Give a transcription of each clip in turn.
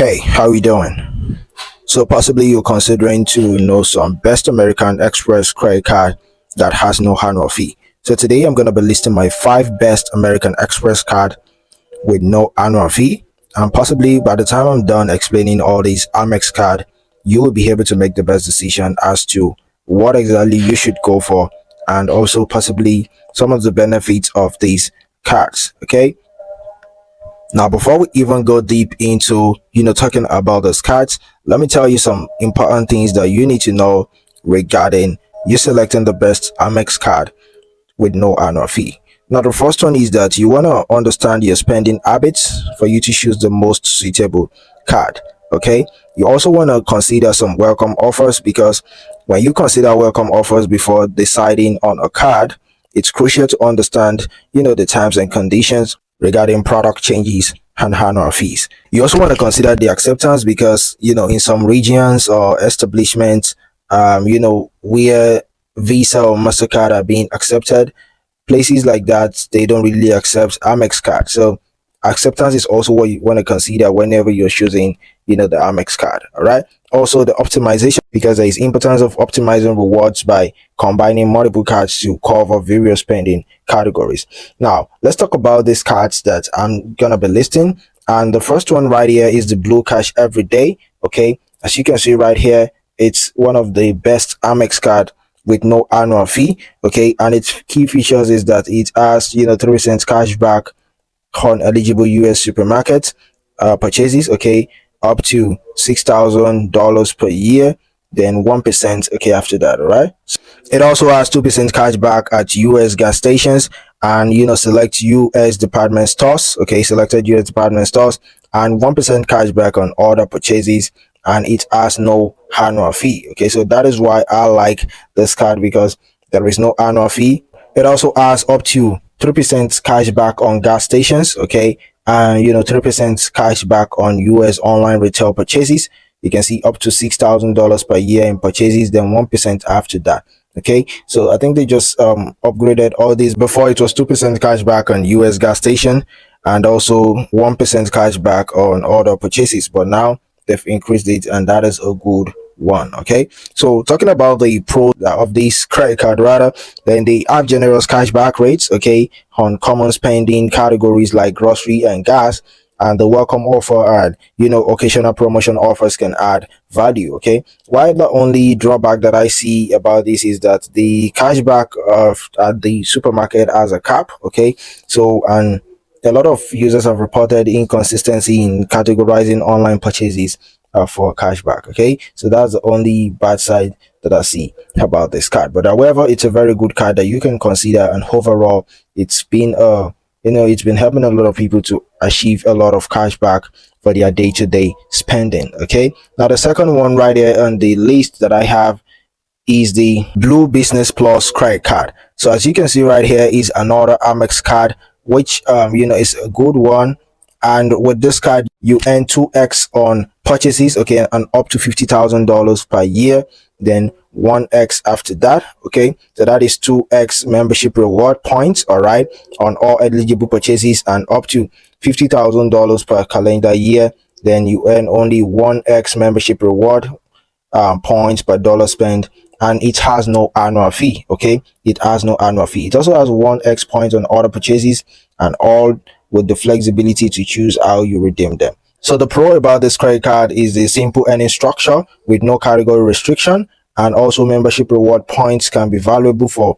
Hey, how you doing? So possibly you're considering to know some best American Express credit card that has no annual fee. So today I'm going to be listing my 5 best American Express card with no annual fee. And possibly by the time I'm done explaining all these Amex card, you will be able to make the best decision as to what exactly you should go for, and also possibly some of the benefits of these cards. Okay. Now, before we even go deep into, talking about those cards, let me tell you some important things that you need to know regarding you selecting the best Amex card with no annual fee. Now, the first one is that you want to understand your spending habits for you to choose the most suitable card. Okay. You also want to consider some welcome offers, because when you consider welcome offers before deciding on a card, it's crucial to understand, the terms and conditions regarding product changes and annual fees. You also want to consider the acceptance, because, in some regions or establishments, where Visa or MasterCard are being accepted, places like that, they don't really accept Amex card. So acceptance is also what you want to consider whenever you're choosing, the Amex card. All right. Also the optimization, because there is importance of optimizing rewards by combining multiple cards to cover various spending categories. Now let's talk about these cards that I'm gonna be listing. And the first one right here is the Blue Cash Everyday. Okay, as you can see right here, it's one of the best Amex card with no annual fee. Okay, and its key features is that it has 3 cents cash back on eligible US supermarket purchases, okay, up to $6,000 per year, then 1%, okay, after that. All right. It also has 2% cash back at US gas stations, and select US department stores, okay, selected US department stores, and 1% cash back on other purchases, and it has no annual fee. Okay, so that is why I like this card, because there is no annual fee. It also has up to 3% cash back on gas stations, okay, and 3% cash back on US online retail purchases. You can see up to $6,000 per year in purchases, then 1% after that. Okay, so I think they just upgraded all these. Before it was 2% cash back on US gas station, and also 1% cash back on other purchases, but now they've increased it, and that is a good one. Okay, so talking about the pros of this credit card, rather, then they have generous cashback rates, okay, on common spending categories like grocery and gas, and the welcome offer and occasional promotion offers can add value. Okay, while the only drawback that I see about this is that the cashback of at the supermarket has a cap. Okay, so, and a lot of users have reported inconsistency in categorizing online purchases for cashback. Okay, so that's the only bad side that I see about this card. But however, it's a very good card that you can consider, and overall it's been it's been helping a lot of people to achieve a lot of cashback for their day-to-day spending. Okay, now the second one right here on the list that I have is the Blue Business Plus credit card. So as you can see right here is another Amex card, which is a good one. And with this card you earn 2x on purchases, okay, and up to $50,000 per year, then 1x after that. Okay, so that is 2x membership reward points, all right, on all eligible purchases, and up to $50,000 per calendar year, then you earn only 1x membership reward points per dollar spent, and it has no annual fee. Okay, it has no annual fee. It also has 1x points on other purchases, and all with the flexibility to choose how you redeem them. So the pro about this credit card is the simple earning structure with no category restriction, and also membership reward points can be valuable for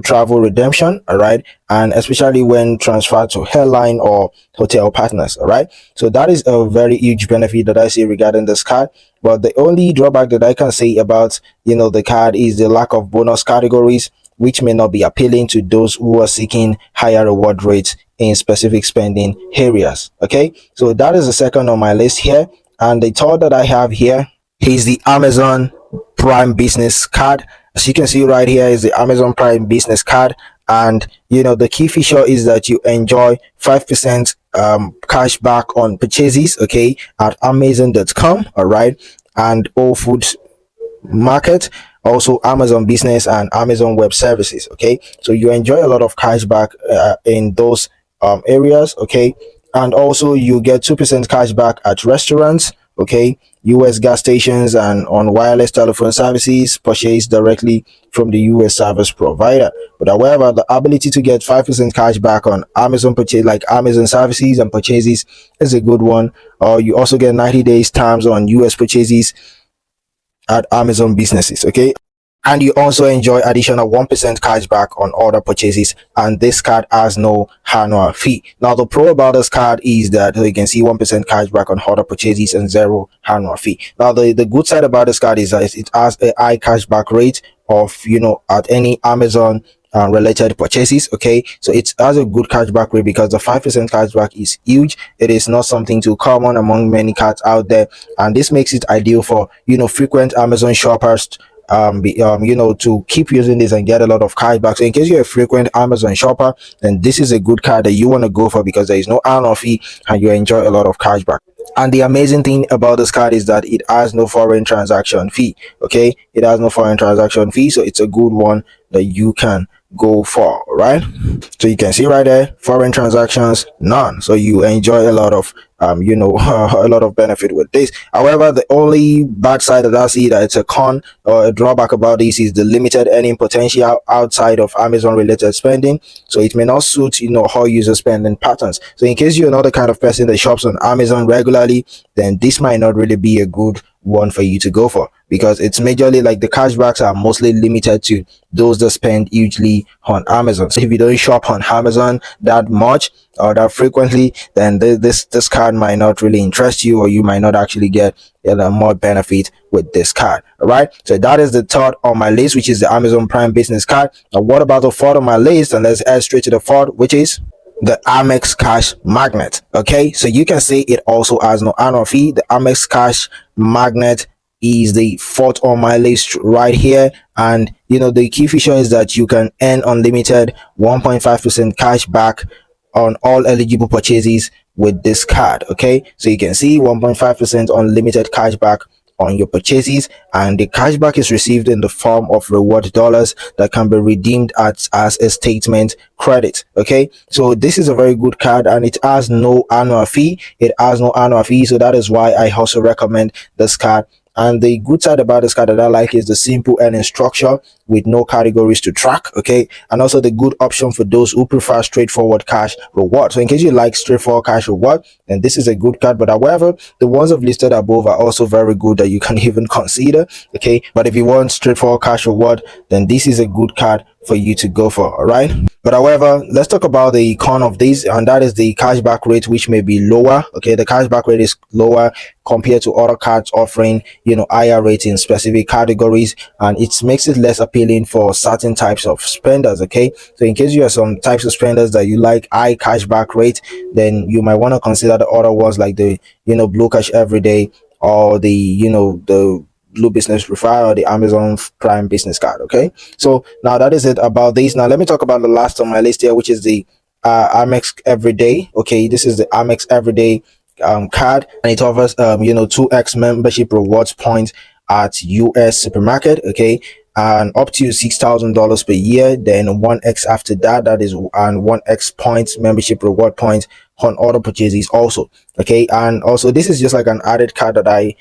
travel redemption, all right, and especially when transferred to airline or hotel partners. All right, so that is a very huge benefit that I see regarding this card. But the only drawback that I can say about the card is the lack of bonus categories, which may not be appealing to those who are seeking higher reward rates in specific spending areas. Okay, so that is the second on my list here. And the third that I have here is the Amazon Prime Business card. As you can see right here is the Amazon Prime Business card, and the key feature is that you enjoy 5% cash back on purchases, okay, at amazon.com, all right, and Whole Foods Market, also Amazon Business and Amazon Web Services. Okay, so you enjoy a lot of cash back in those areas. Okay, and also you get 2% cash back at restaurants, okay, US gas stations, and on wireless telephone services purchased directly from the US service provider. But however, the ability to get 5% cash back on Amazon purchase, like Amazon services and purchases, is a good one. Or you also get 90 days terms on US purchases at Amazon businesses, okay? And you also enjoy additional 1% cashback on other purchases, and this card has no annual fee. Now the pro about this card is that you can see 1% cashback on other purchases and zero annual fee. Now the good side about this card is that it has a high cashback rate of, at any Amazon related purchases, okay? So it has a good cashback rate because the 5% cashback is huge. It is not something too common among many cards out there, and this makes it ideal for frequent Amazon shoppers, to keep using this and get a lot of cashback. So in case you're a frequent Amazon shopper, then this is a good card that you want to go for because there is no annual fee and you enjoy a lot of cashback. And the amazing thing about this card is that it has no foreign transaction fee. Okay, it has no foreign transaction fee, so it's a good one that you can go for, right? So you can see right there, foreign transactions, none. So you enjoy a lot of a lot of benefit with this. However, the only bad side that I see, that it's a con or a drawback about this, is the limited earning potential outside of Amazon related spending. So it may not suit how user spending patterns. So in case you're not the kind of person that shops on Amazon regularly, then this might not really be a good one for you to go for, because it's majorly like the cashbacks are mostly limited to those that spend hugely on Amazon. So if you don't shop on Amazon that much or that frequently, then this card might not really interest you, or you might not actually get more benefit with this card. All right, so that is the third on my list, which is the Amazon Prime Business card. Now what about the fourth on my list? And let's head straight to the fourth, which is the Amex Cash Magnet. Okay, so you can say it also has no annual fee. The Amex Cash Magnet is the fourth on my list right here, and the key feature is that you can earn unlimited 1.5% cash back on all eligible purchases with this card. Okay, so you can see 1.5% unlimited cash back on your purchases, and the cashback is received in the form of reward dollars that can be redeemed as a statement credit. Okay, so this is a very good card, and it has no annual fee. So that is why I also recommend this card. And the good side about this card that I like is the simple earning structure with no categories to track. Okay, and also the good option for those who prefer straightforward cash reward. So in case you like straightforward cash reward, then this is a good card. But however, the ones I've listed above are also very good that you can even consider. Okay, but if you want straightforward cash reward, then this is a good card for you to go for. All right, but however, let's talk about the con of this, and that is the cashback rate, which may be lower. Okay, the cashback rate is lower compared to other cards offering higher rates in specific categories, and it makes it less appealing for certain types of spenders. Okay, so in case you have some types of spenders that you like high cashback rate, then you might want to consider the other ones like the Blue Cash Everyday, or the Blue Business Referral, or the Amazon Prime Business card. Okay, so now that is it about this. Now let me talk about the last on my list here, which is the Amex Everyday. Okay, this is the Amex Everyday card, and it offers 2x membership rewards points at US supermarket. Okay, and up to $6,000 per year, then 1x after that, that is, and 1x points membership reward points on other purchases also. Okay, and also this is just like an added card that I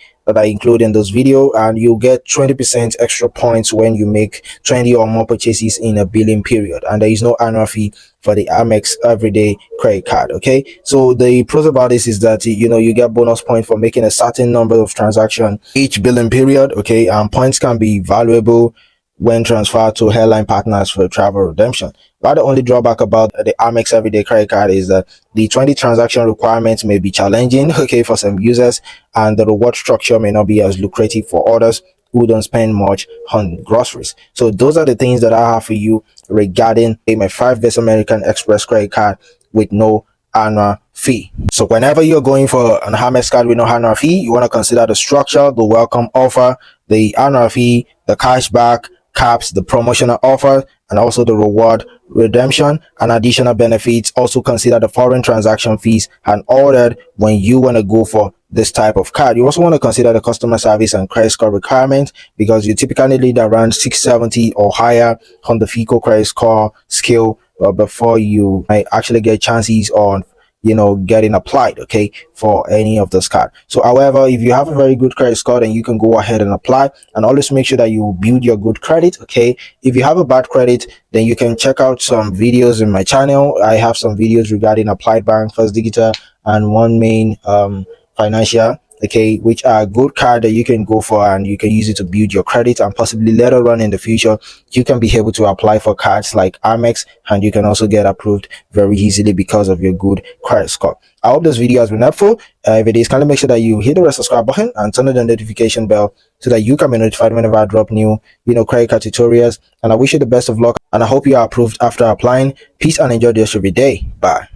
include in this video, and you get 20% extra points when you make 20 or more purchases in a billing period, and there is no annual fee for the Amex Everyday credit card. Okay, so the pros about this is that you get bonus points for making a certain number of transactions each billing period. Okay, and points can be valuable when transferred to airline partners for travel redemption. But the only drawback about the Amex Everyday credit card is that the 20 transaction requirements may be challenging, okay, for some users, and the reward structure may not be as lucrative for others who don't spend much on groceries. So those are the things that I have for you regarding my 5 best American Express credit card with no annual fee. So whenever you're going for an Amex card with no annual fee, you want to consider the structure, the welcome offer, the annual fee, the cashback, caps, the promotional offer, and also the reward redemption and additional benefits. Also consider the foreign transaction fees and all that when you want to go for this type of card. You also want to consider the customer service and credit score requirements, because you typically need around 670 or higher on the FICO credit score scale before you might actually get chances on getting applied, okay, for any of this card. So however, if you have a very good credit score, then you can go ahead and apply, and always make sure that you build your good credit, okay. If you have a bad credit, then you can check out some videos in my channel. I have some videos regarding Applied Bank, First Digital, and One Main Financial, okay, which are good card that you can go for, and you can use it to build your credit, and possibly later on in the future you can be able to apply for cards like Amex, and you can also get approved very easily because of your good credit score. I hope this video has been helpful. If it is, kindly make sure that you hit the red subscribe button and turn on the notification bell so that you can be notified whenever I drop new credit card tutorials. And I wish you the best of luck, and I hope you are approved after applying. Peace and enjoy the rest of your day. Bye.